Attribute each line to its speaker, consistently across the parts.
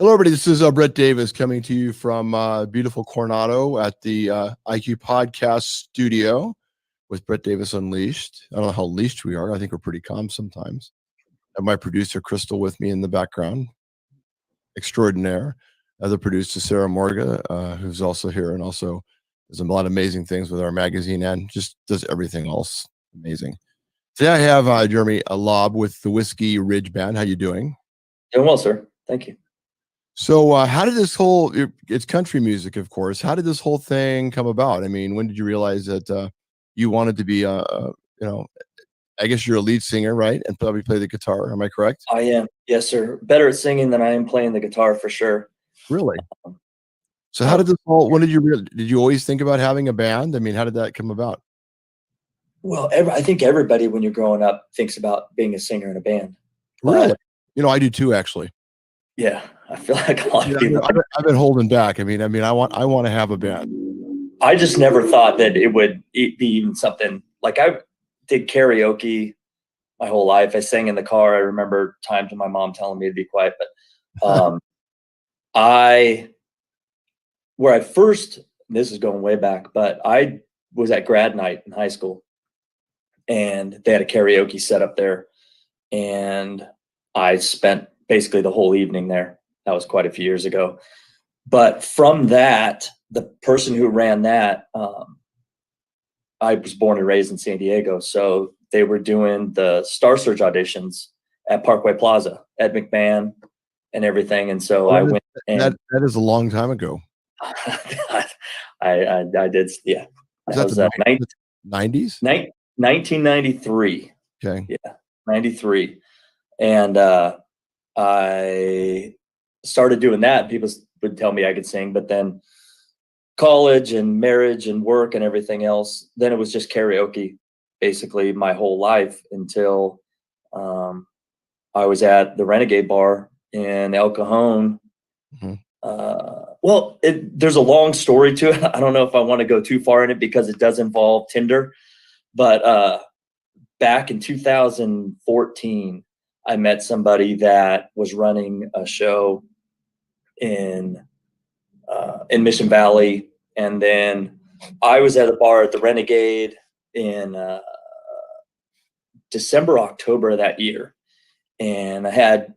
Speaker 1: Hello, everybody. This is Brett Davis coming to you from beautiful Coronado at the IQ Podcast Studio with Brett Davis Unleashed. I don't know how leashed we are. I think we're pretty calm sometimes. I have my producer, Crystal, with me in the background. Extraordinaire. Other producer, Sarah Morga, who's also here and also does a lot of amazing things with our magazine and just does everything else amazing. Today I have Jeremy Laub with the Whiskey Ridge Band. How you doing?
Speaker 2: Doing well, sir. Thank you.
Speaker 1: So how did this whole, it's country music, of course. How did this whole thing come about? I mean, when did you realize that you wanted to be, I guess you're a lead singer, right? And probably play the guitar. Am I correct?
Speaker 2: I am. Yes, sir. Better at singing than I am playing the guitar for sure.
Speaker 1: Really? So how did this whole, when did you always think about having a band? I mean, how did that come about?
Speaker 2: Well, I think everybody when you're growing up thinks about being a singer in a band.
Speaker 1: Really? I do too, actually.
Speaker 2: Yeah, I feel like a lot of people.
Speaker 1: I've been holding back. I mean, I want to have a band.
Speaker 2: I just never thought that it would be even something like I did karaoke my whole life. I sang in the car. I remember times when my mom telling me to be quiet, but where I first, this is going way back, but I was at grad night in high school and they had a karaoke set up there and I spent basically the whole evening there. That was quite a few years ago. But from that, the person who ran that, I was born and raised in San Diego. So they were doing the Star Search auditions at Parkway Plaza, Ed McMahon and everything. And so I went. And
Speaker 1: that is a long time ago.
Speaker 2: I did. Yeah.
Speaker 1: That was 90s?
Speaker 2: 1993.
Speaker 1: Okay.
Speaker 2: Yeah. 93. And I started doing that. People would tell me I could sing, but then college and marriage and work and everything else, then it was just karaoke basically my whole life until I was at the Renegade Bar in El Cajon.
Speaker 1: Mm-hmm.
Speaker 2: Well, there's a long story to it. I don't know if I want to go too far in it because it does involve Tinder, but back in 2014, I met somebody that was running a show in Mission Valley. And then I was at a bar at the Renegade in December, October of that year. And I had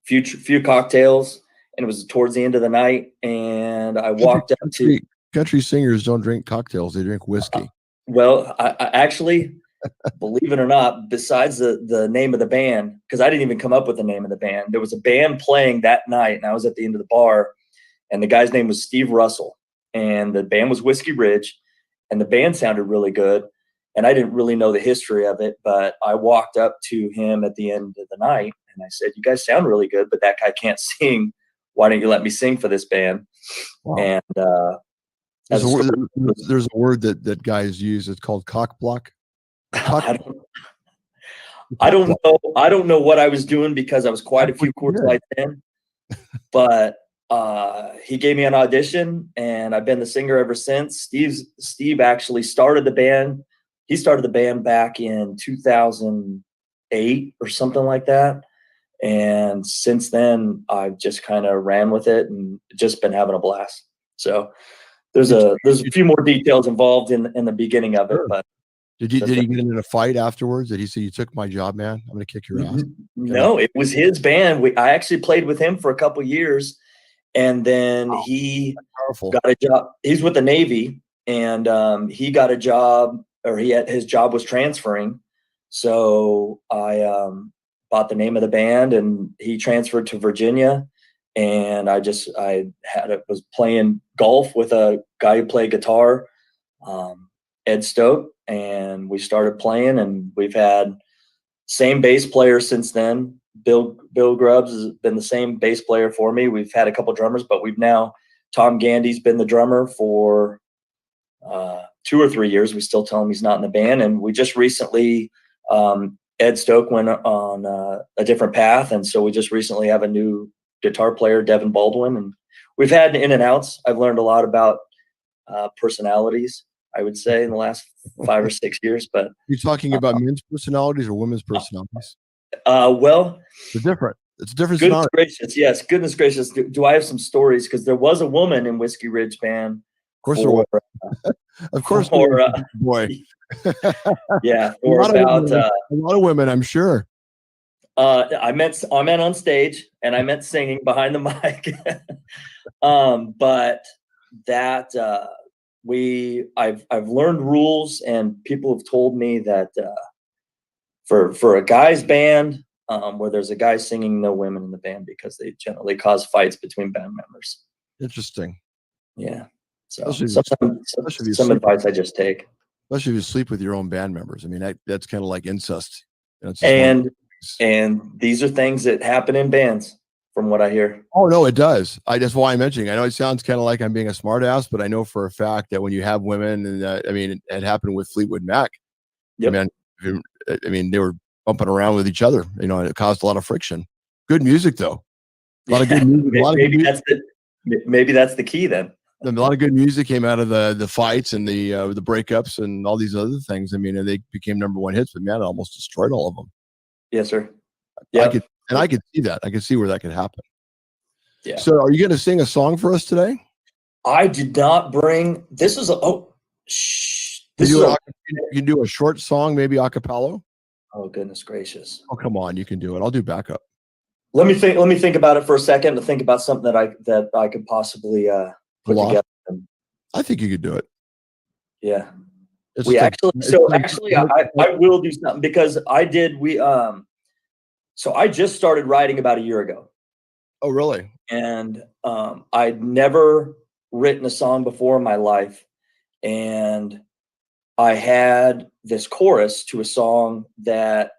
Speaker 2: few cocktails and it was towards the end of the night. And I walked up to
Speaker 1: country singers don't drink cocktails. They drink whiskey.
Speaker 2: Well, I actually, believe it or not, besides the name of the band, because I didn't even come up with the name of the band, there was a band playing that night and I was at the end of the bar and the guy's name was Steve Russell and the band was Whiskey Ridge and the band sounded really good. And I didn't really know the history of it, but I walked up to him at the end of the night and I said, "You guys sound really good, but that guy can't sing. Why don't you let me sing for this band?" Wow. And
Speaker 1: there's a word that guys use. It's called cock block.
Speaker 2: I don't know what I was doing because I was quite a few chords light in, but he gave me an audition and I've been the singer ever since. Steve actually started the band. He started the band back in 2008 or something like that. And since then I've just kind of ran with it and just been having a blast. So there's a few more details involved in the beginning of it, but
Speaker 1: did he get in a fight afterwards? Did he say, "You took my job, man? I'm going to kick your ass"?
Speaker 2: No, it was his band. I actually played with him for a couple of years, and then he got a job. He's with the Navy, and he got a job, or his job was transferring. So I bought the name of the band, and he transferred to Virginia. And I was playing golf with a guy who played guitar, Ed Stoke, and we started playing, and we've had same bass player since then. Bill Grubbs has been the same bass player for me. We've had a couple drummers, but Tom Gandy's been the drummer for 2 or 3 years. We still tell him he's not in the band, and we just recently Ed Stoke went on a different path, and so we just recently have a new guitar player, Devin Baldwin, and we've had in and outs. I've learned a lot about personalities, I would say, in the last 5 or 6 years. But
Speaker 1: you're talking about men's personalities or women's personalities?
Speaker 2: Well,
Speaker 1: they're different. It's a different
Speaker 2: Goodness
Speaker 1: sound.
Speaker 2: gracious, yes. Goodness gracious. Do I have some stories? Because there was a woman in Whiskey Ridge Band.
Speaker 1: Of course there was. Of course there
Speaker 2: For,
Speaker 1: was, boy.
Speaker 2: yeah,
Speaker 1: A
Speaker 2: for
Speaker 1: lot
Speaker 2: about
Speaker 1: a lot of women, I'm sure.
Speaker 2: I meant on stage, and I meant singing behind the mic. But that I've learned rules, and people have told me that for a guy's band, where there's a guy singing, no women in the band, because they generally cause fights between band members.
Speaker 1: Interesting.
Speaker 2: Yeah. So
Speaker 1: Especially
Speaker 2: some advice I just take.
Speaker 1: Especially if you sleep with your own band members. I mean, that's kind of like incest. You know, it's
Speaker 2: and these are things that happen in bands, from what I hear.
Speaker 1: Oh no, it does. That's why I'm mentioning. I know it sounds kind of like I'm being a smartass, but I know for a fact that when you have women, and I mean, it happened with Fleetwood Mac.
Speaker 2: Yep.
Speaker 1: I mean, they were bumping around with each other. You know, and it caused a lot of friction. Good music though. A lot of good music.
Speaker 2: Maybe that's the key then.
Speaker 1: A lot of good music came out of the fights and the breakups and all these other things. I mean, and they became #1 hits, but man, it almost destroyed all of them.
Speaker 2: Yes, sir. Yeah,
Speaker 1: I could see that. I could see where that could happen.
Speaker 2: Yeah.
Speaker 1: So, are you going to sing a song for us today?
Speaker 2: I did not bring. This is
Speaker 1: you can do a short song, maybe a cappella.
Speaker 2: Oh goodness gracious!
Speaker 1: Oh come on, you can do it. I'll do backup.
Speaker 2: Let me think about it for a second to think about something that I could possibly put together.
Speaker 1: I think you could do it.
Speaker 2: Yeah.
Speaker 1: I
Speaker 2: will do something, because so I just started writing about a year ago.
Speaker 1: Oh, really?
Speaker 2: And I'd never written a song before in my life. And I had this chorus to a song that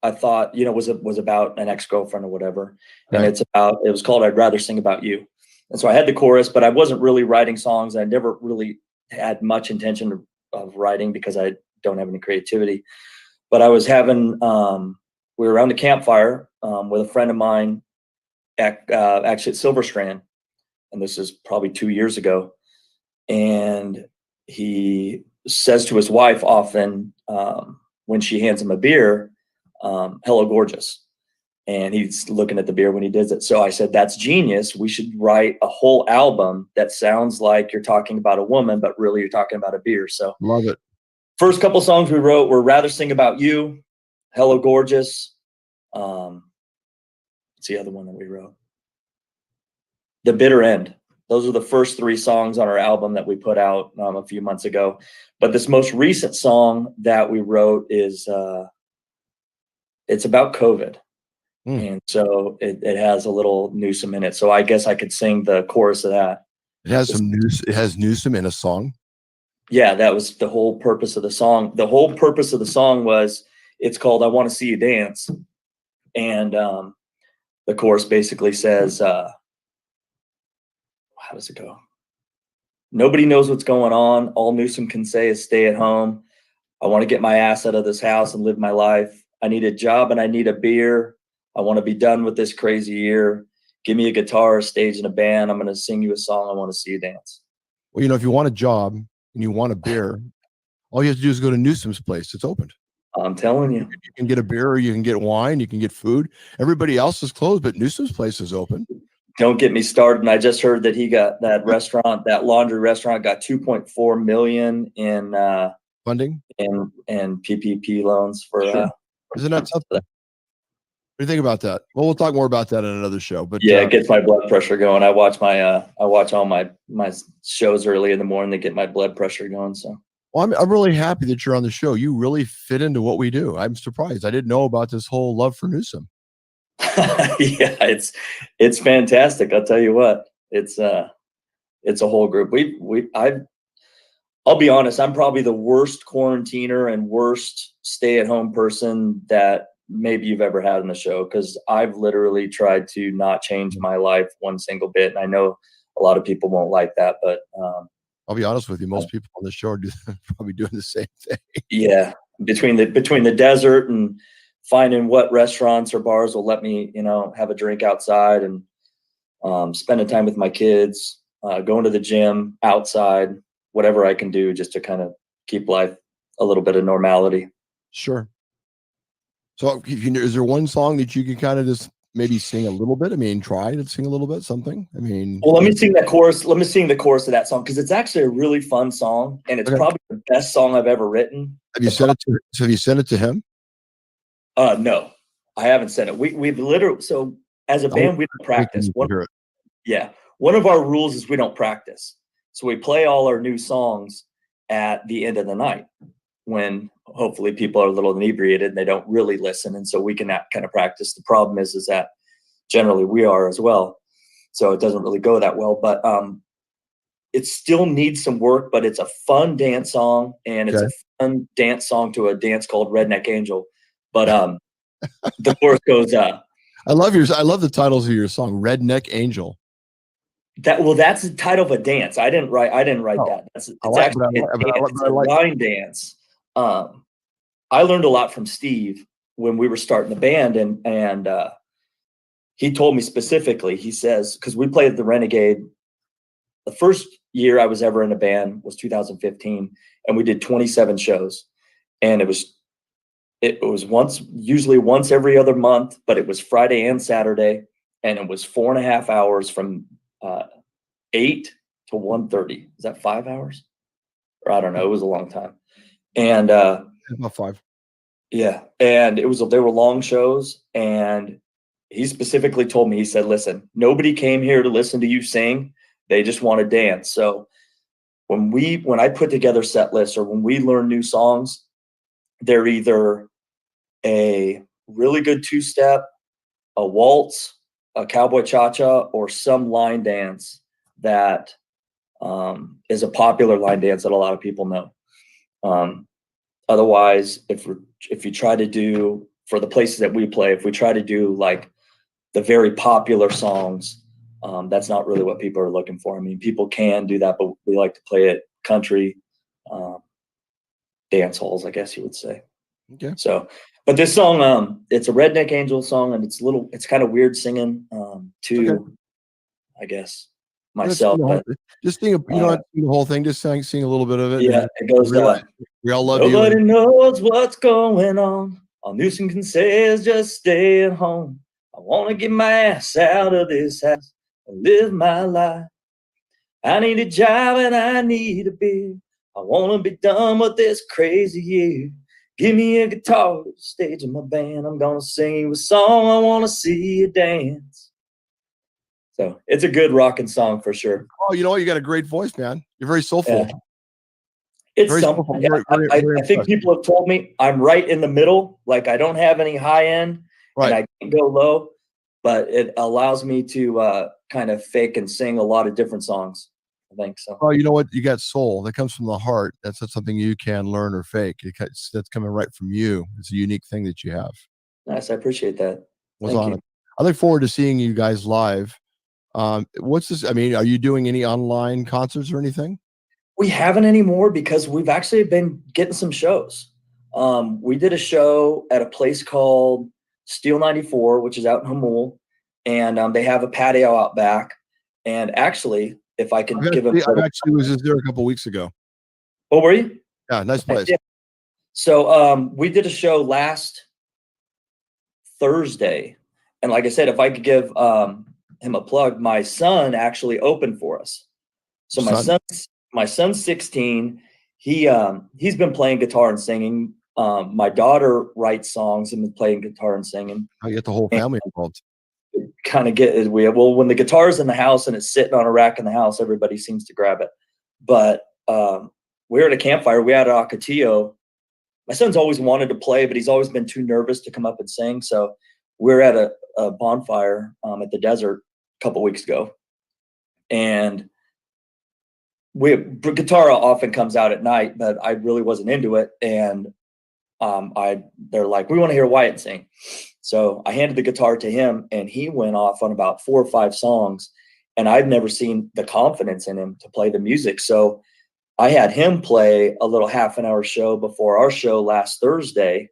Speaker 2: I thought, was about an ex-girlfriend or whatever. Right. And it was called I'd Rather Sing About You. And so I had the chorus, but I wasn't really writing songs. I never really had much intention of writing, because I don't have any creativity. But I was having, we were around the campfire with a friend of mine actually at Silver Strand. And this is probably 2 years ago. And he says to his wife often, when she hands him a beer, hello, gorgeous. And he's looking at the beer when he does it. So I said, that's genius. We should write a whole album that sounds like you're talking about a woman, but really you're talking about a beer. So
Speaker 1: love it.
Speaker 2: First couple songs we wrote were Rather Sing About You, Hello, Gorgeous. What's the other one that we wrote? The Bitter End. Those are the first 3 songs on our album that we put out a few months ago. But this most recent song that we wrote is, it's about COVID. And so it has a little Newsom in it. So I guess I could sing the chorus of that.
Speaker 1: It has Newsom in a song.
Speaker 2: Yeah, that was the whole purpose of the song. The whole purpose of the song was, it's called I Want to See You Dance. And the chorus basically says, how does it go? Nobody knows what's going on. All Newsom can say is stay at home. I want to get my ass out of this house and live my life. I need a job and I need a beer. I want to be done with this crazy year. Give me a guitar, a stage, and a band. I'm going to sing you a song. I want to see you dance.
Speaker 1: Well, if you want a job and you want a beer, all you have to do is go to Newsom's place. It's opened.
Speaker 2: I'm telling you.
Speaker 1: You can get a beer, or you can get wine, you can get food. Everybody else is closed, but Newsom's place is open.
Speaker 2: Don't get me started. And I just heard that he got that laundry restaurant got $2.4 million in
Speaker 1: funding
Speaker 2: and PPP loans for
Speaker 1: Isn't that something? What do you think about that? Well, we'll talk more about that in another show. But
Speaker 2: yeah, it gets my blood pressure going. I watch all my shows early in the morning to get my blood pressure going. So,
Speaker 1: well, I'm really happy that you're on the show. You really fit into what we do. I'm surprised. I didn't know about this whole love for Newsom.
Speaker 2: Yeah, it's fantastic. I'll tell you what, it's a whole group. I'll be honest. I'm probably the worst quarantiner and worst stay-at-home person that maybe you've ever had on the show, because I've literally tried to not change my life one single bit. And I know a lot of people won't like that, but
Speaker 1: I'll be honest with you. Most people on the show are probably doing the same thing.
Speaker 2: Yeah. Between the desert and finding what restaurants or bars will let me, have a drink outside, and spending time with my kids, going to the gym outside, whatever I can do just to kind of keep life a little bit of normality.
Speaker 1: Sure. So is there one song that you can kind of just maybe sing a little bit? I mean, try to sing a little bit, something. I mean,
Speaker 2: well, let me sing that chorus. Let me sing the chorus of that song because it's actually a really fun song, and it's probably the best song I've ever written.
Speaker 1: Have you sent it to? So have you sent it to him?
Speaker 2: No, I haven't sent it. We've literally, so as a band, we don't practice. One of our rules is we don't practice. So we play all our new songs at the end of the night when hopefully people are a little inebriated and they don't really listen. And so we can kind of practice. The problem is that generally we are as well. So it doesn't really go that well, but it still needs some work, but it's a fun dance song, and it's a fun dance song to a dance called Redneck Angel. But the chorus goes, I love
Speaker 1: the titles of your song, Redneck Angel.
Speaker 2: That's the title of a dance. I didn't write that. It's actually a line dance. I learned a lot from Steve when we were starting the band, and he told me specifically, he says, because we played the Renegade, the first year I was ever in a band was 2015, and we did 27 shows, and it was usually once every other month, but it was Friday and Saturday, and it was 4.5 hours from 8 to 1:30. Is that 5 hours? Or I don't know. It was a long time. And
Speaker 1: about 5.
Speaker 2: Yeah. And they were long shows. And he specifically told me, he said, listen, nobody came here to listen to you sing. They just want to dance. So when I put together set lists or when we learn new songs, they're either a really good 2-step, a waltz, a cowboy cha-cha, or some line dance that is a popular line dance that a lot of people know. Otherwise, if you try to do, for the places that we play, if we try to do like the very popular songs, that's not really what people are looking for. I mean, people can do that, but we like to play it country, dance halls, I guess you would say.
Speaker 1: Okay.
Speaker 2: So, but this song, it's a Redneck Angel song, and it's kind of weird singing I guess, myself. But
Speaker 1: just sing, you don't have to sing the whole thing, just sing a little bit of it.
Speaker 2: Yeah, it goes,
Speaker 1: we all love you.
Speaker 2: Nobody knows what's going on. All Newsom can say is just stay at home. I want to get my ass out of this house and live my life. I need a job and I need a beer. I want to be done with this crazy year. Give me a guitar, stage in my band. I'm going to sing you a song. I want to see you dance. So it's a good rocking song for sure.
Speaker 1: Oh, you know what? You got a great voice, man. You're very soulful.
Speaker 2: Yeah. It's something. I think people have told me I'm right in the middle. Like I don't have any high end, and I can't go low, but it allows me to kind of fake and sing a lot of different songs. I think so.
Speaker 1: Oh, you know what? You got soul that comes from the heart. That's not something you can learn or fake. That's coming right from you. It's a unique thing that you have.
Speaker 2: Nice. I appreciate that.
Speaker 1: I look forward to seeing you guys live. What's this? I mean, are you doing any online concerts or anything?
Speaker 2: We haven't anymore because we've actually been getting some shows. We did a show at a place called Steel 94, which is out in Hamul, and they have a patio out back. And actually, if I can give them,
Speaker 1: I actually was just there a couple weeks ago.
Speaker 2: Oh, were you?
Speaker 1: Yeah, nice place.
Speaker 2: Yeah. So we did a show last Thursday, and like I said, if I could give him a plug, my son actually opened for us. So my son's 16. He's been playing guitar and singing. My daughter writes songs and been playing guitar and singing.
Speaker 1: I get the whole family involved.
Speaker 2: Kind of get it weird. Well, when the guitar's in the house and it's sitting on a rack in the house, everybody seems to grab it. But we were at a campfire. We had an Ocotillo. My son's always wanted to play, but he's always been too nervous to come up and sing. So we're at a bonfire at the desert a couple weeks ago, and guitar often comes out at night, but I really wasn't into it. And they're like, we want to hear Wyatt sing. So I handed the guitar to him, and he went off on about 4 or 5 songs, and I'd never seen the confidence in him to play the music. So I had him play a little half-an-hour show before our show last Thursday,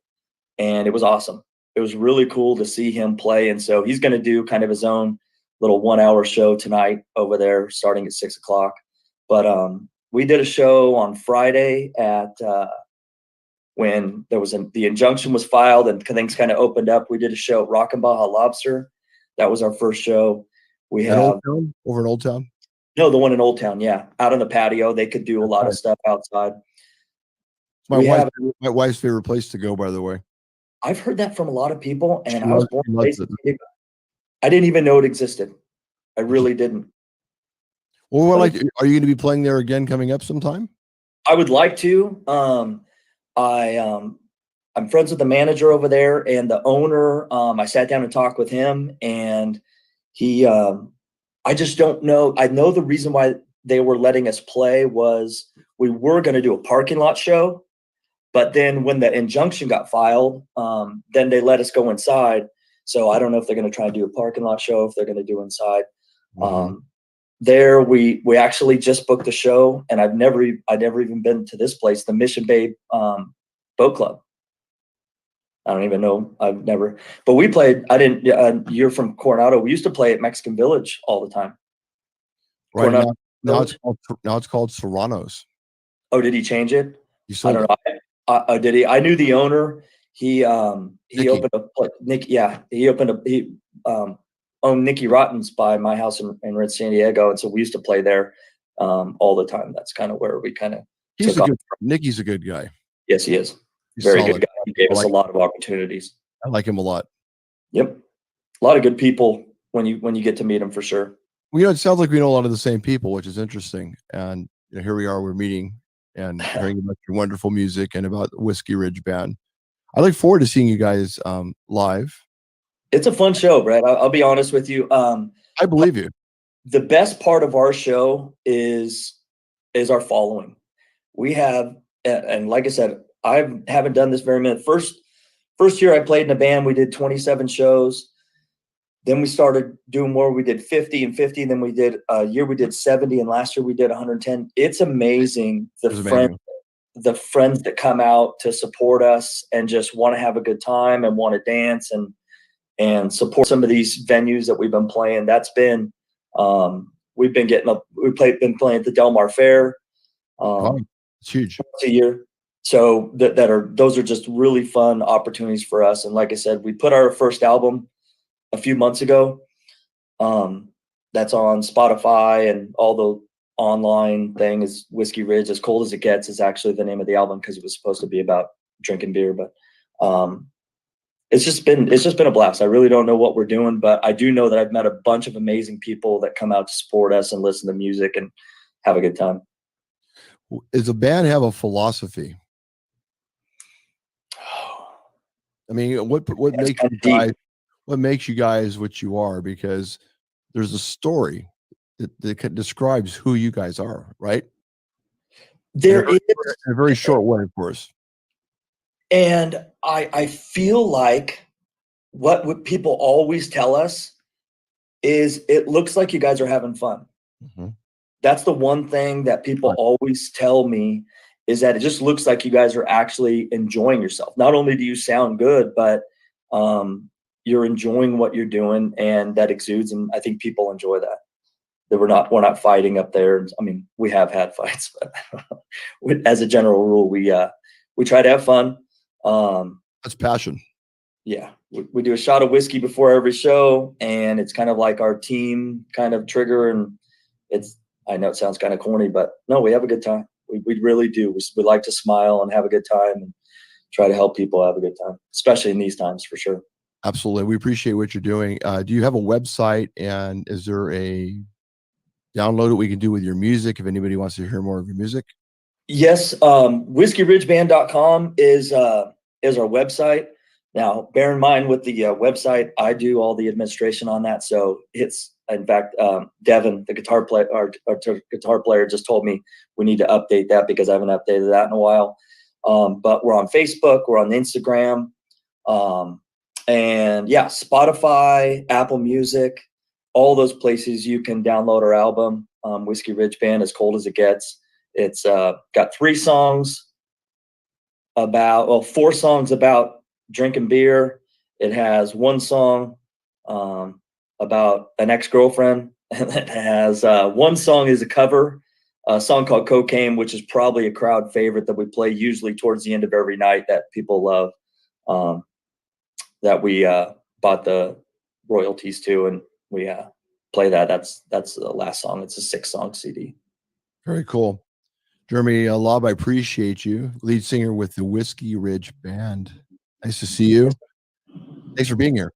Speaker 2: and it was awesome. It was really cool to see him play. And so he's going to do kind of his own little 1-hour show tonight over there starting at 6 o'clock. But we did a show on Friday at when there was the injunction was filed and things kind of opened up. We did a show at Rockin' Baja Lobster. That was our first show. We have
Speaker 1: over in Old Town.
Speaker 2: No, the one in Old Town. Yeah, out on the patio, they could do a lot of stuff outside.
Speaker 1: My wife's favorite place to go, by the way.
Speaker 2: I've heard that from a lot of people, and I was born and raised in San Diego. I didn't even know it existed. I really didn't.
Speaker 1: Well, are you going to be playing there again coming up sometime?
Speaker 2: I would like to. I'm friends with the manager over there and the owner. I sat down and talked with him, and he. I just don't know. I know the reason why they were letting us play was we were going to do a parking lot show. But then when the injunction got filed, then they let us go inside. So I don't know if they're going to try and do a parking lot show, if they're going to do inside. There we actually just booked a show, and I'd never even been to this place, the Mission Bay Boat Club. I don't even know. I've never, but we played. You're from Coronado. We used to play at Mexican Village all the time.
Speaker 1: Right now it's called Serrano's.
Speaker 2: Oh, did he change it?
Speaker 1: I don't
Speaker 2: know. Did he? I knew the owner. He opened owned Nicky Rotten's by my house in Red San Diego, and so we used to play there all the time. That's kind of where we kind of.
Speaker 1: Nicky's a good guy.
Speaker 2: Yes, he is. He's very solid. Good guy. He gave us a lot of opportunities.
Speaker 1: I like him a lot.
Speaker 2: Yep, a lot of good people when you get to meet him, for sure.
Speaker 1: Well, it sounds like we know a lot of the same people, which is interesting. And here we are, we're meeting and hearing about your wonderful music and about the Whiskey Ridge Band. I look forward to seeing you guys live.
Speaker 2: It's a fun show, Brett. I'll be honest with you.
Speaker 1: I believe you.
Speaker 2: The best part of our show is our following. We have, and like I said, I haven't done this very many. First year I played in a band, we did 27 shows. Then we started doing more. We did 50 and 50. And then we did a year we did 70, and last year we did 110. It's amazing the friends that come out to support us and just want to have a good time and want to dance and support some of these venues that we've been playing. That's been we've been been playing at the Del Mar Fair.
Speaker 1: It's huge.
Speaker 2: Once a year. So those are just really fun opportunities for us. And like I said, we put our first album a few months ago. That's on Spotify and all the online thing is Whiskey Ridge. As Cold as It Gets is actually the name of the album because it was supposed to be about drinking beer. But it's just been a blast. I really don't know what we're doing, but I do know that I've met a bunch of amazing people that come out to support us and listen to music and have a good time.
Speaker 1: Does a band have a philosophy? I mean, what makes you guys what you are? Because there's a story that describes who you guys are, right?
Speaker 2: There is
Speaker 1: a very short way, of course.
Speaker 2: And I feel like what people always tell us is it looks like you guys are having fun.
Speaker 1: Mm-hmm.
Speaker 2: That's the one thing that people always tell me is that it just looks like you guys are actually enjoying yourself. Not only do you sound good, but you're enjoying what you're doing, and that exudes. And I think people enjoy that. That we're not fighting up there. I mean, we have had fights, but as a general rule, we try to have fun.
Speaker 1: That's passion.
Speaker 2: Yeah, we do a shot of whiskey before every show, and it's kind of like our team kind of trigger. And I know it sounds kind of corny, but no, we have a good time. We really do. We like to smile and have a good time and try to help people have a good time, especially in these times, for sure.
Speaker 1: Absolutely. We appreciate what you're doing. Do you have a website, and is there a download that we can do with your music if anybody wants to hear more of your music?
Speaker 2: Yes. whiskeyridgeband.com is our website. Now, bear in mind with the website, I do all the administration on that. So it's, in fact, Devin, the guitar player, our guitar player, just told me we need to update that because I haven't updated that in a while. But we're on Facebook, we're on Instagram, and yeah, Spotify, Apple Music, all those places you can download our album, Whiskey Ridge Band, As Cold as It Gets. It's got 4 songs about drinking beer. It has 1 song about an ex-girlfriend, and it has 1 song is a cover a song called Cocaine, which is probably a crowd favorite that we play usually towards the end of every night that people love, that we bought the royalties to, and we play that. That's the last song. It's a 6-song CD.
Speaker 1: Very cool. Jeremy Laub, I appreciate you. Lead singer with the Whiskey Ridge Band. Nice to see you. Thanks for being here.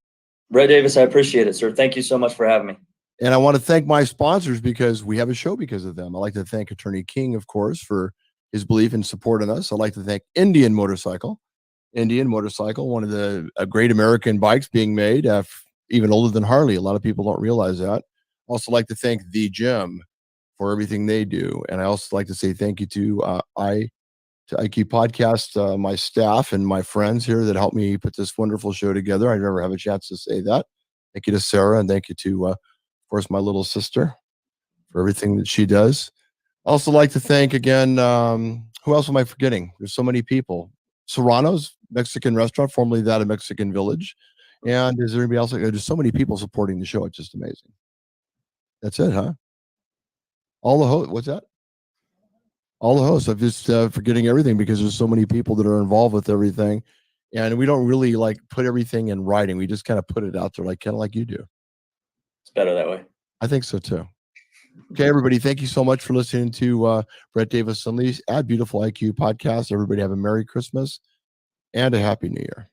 Speaker 2: Brett Davis, I appreciate it, sir. Thank you so much for having me.
Speaker 1: And I want to thank my sponsors because we have a show because of them. I'd like to thank Attorney King, of course, for his belief and support in us. I'd like to thank Indian Motorcycle, one of the great American bikes being made, even older than Harley. A lot of people don't realize that. Also like to thank The Gym for everything they do. And I also like to say thank you to IQ Podcast, my staff and my friends here that helped me put this wonderful show together. I never have a chance to say that. Thank you to Sarah, and thank you to, of course, my little sister for everything that she does. I also like to thank again, who else am I forgetting? There's so many people. Serrano's Mexican restaurant, formerly that of Mexican Village. And is there anybody else? There's so many people supporting the show. It's just amazing. That's it, huh? All the hosts. What's that? All the hosts. I'm just forgetting everything because there's so many people that are involved with everything. And we don't really like put everything in writing. We just kind of put it out there, kind of like you do.
Speaker 2: It's better that way.
Speaker 1: I think so too. Okay, everybody, thank you so much for listening to Brett Davis Unleashed at Beautiful IQ Podcast. Everybody have a Merry Christmas and a Happy New Year.